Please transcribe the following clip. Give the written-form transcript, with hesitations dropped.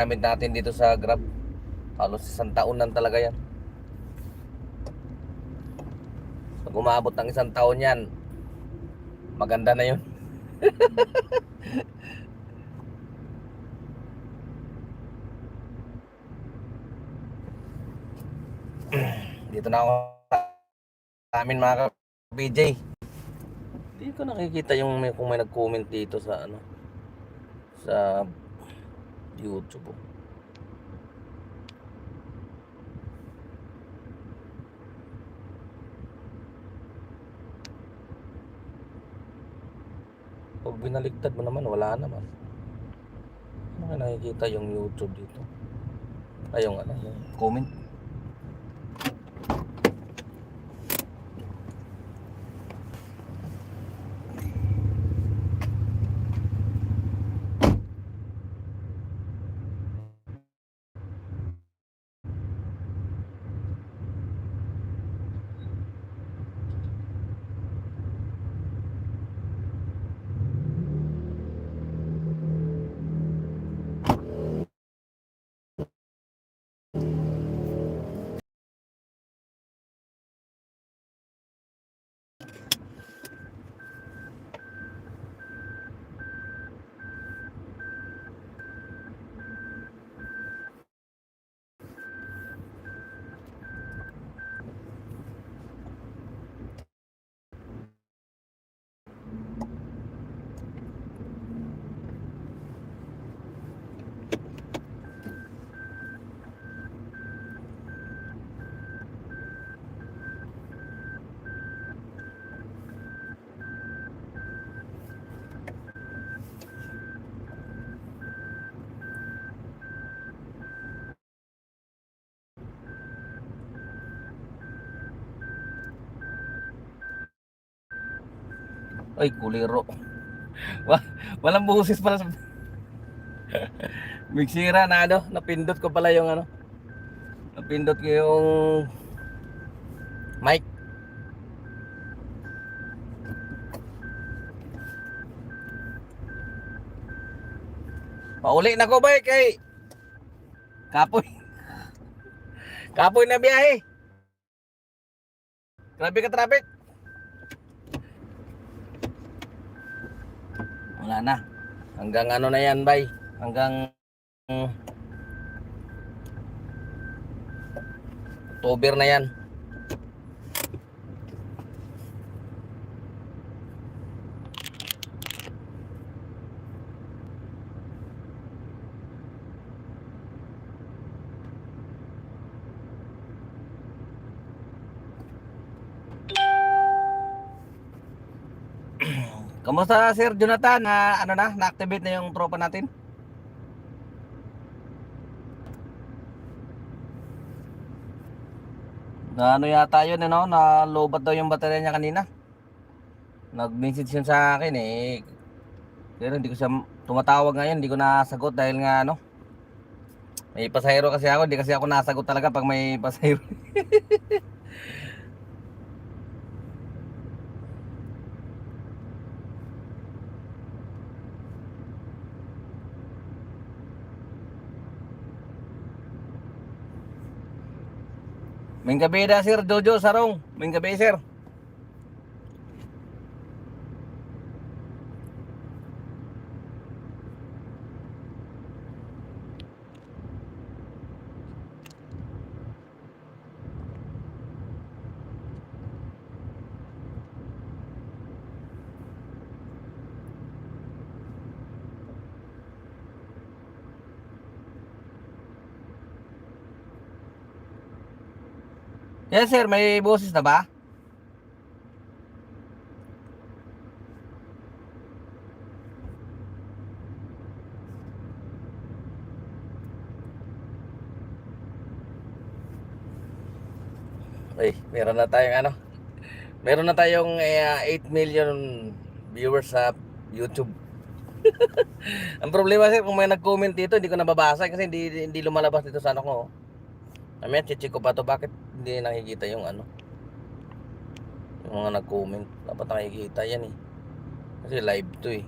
gamit natin dito sa Grab. Halos isang taon lang talaga yan. Pag umabot ng isang taon yan, maganda na yun. Dito na ako sa amin mga ka-BJ. Hindi ko nakikita yung kung may nag-comment dito sa ano, sa YouTube. Pag binaligtad mo naman, wala naman. Ano nakikita yung YouTube dito? Ay, yung ano, yung comment. Ay, kuliro. Walang busis pala. Migsira na ano, napindot ko pala yung ano. Napindot ko yung mic. Pauli na ko ba kay Kapoy. Kapoy na biyahe. Grabe ka traffic. Wala na. Hanggang ano na yan, bay. Hanggang October na yan. Kamusta Sir Jonathan? Ano na-activate na yung tropa natin? Na ano yata yun, ano, na lobat daw yung baterya niya kanina. Nag-message yun sa akin eh. Pero hindi ko siya tumatawag ngayon, hindi ko nasagot dahil nga ano, may pasahero kasi ako, hindi kasi ako nasagot talaga pag may pasahero. May gabi na Sir Jojo Sarong, may gabi Sir. Yes sir, may boses na ba? Ay, meron na tayong ano. Meron na tayong 8 million viewers sa YouTube. Ang problema sir, kung may nag-comment dito, hindi ko nababasa kasi hindi lumalabas dito sa ano ko. Mamaya check ko pa to, bakit hindi nakikita yung ano, yung mga nag-comment. Dapat nakikita yan eh. Kasi live to eh.